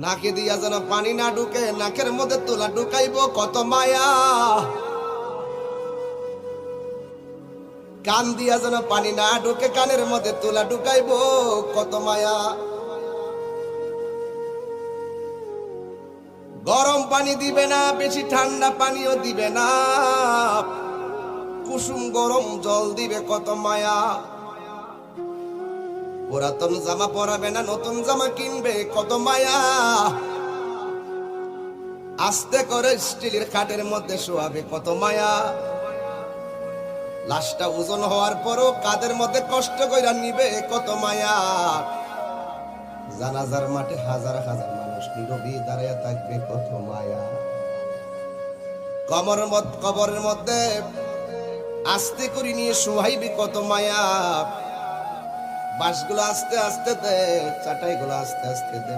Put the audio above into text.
নাকে দিয়া যেন পানি না ঢুকে, নাকের মধ্যে তুলা ঢুকাইব কত মায়া। কান দিয়া যেন পানি না ঢুকে, কানের মধ্যে তুলা ঢুকাইব কত মায়া। গরম পানি দিবে না, বেশি ঠান্ডা পানিও দিবে না, কুসুম গরম জল দিবে কত মায়া। পুরাতন জামা পরাবে না, নতুন জামা কিনবে কত মায়া। আস্তে করে স্টিলের খাটের মধ্যে শোয়াবে কত মায়া। লাশটা ওজন হওয়ার পরও কাদের মধ্যে কষ্ট কইরা নিবে কত মায়া। জানাজার মাঠে হাজার হাজার মানুষ নীরবে দাঁড়িয়ে থাকবে কত মায়া। কবরের মধ্যে আস্তে করে নিয়ে শোয়াইবে কত মায়া। বাঁশগুলো আস্তে আস্তে দে, চাটাইগুলো আস্তে আস্তে দে।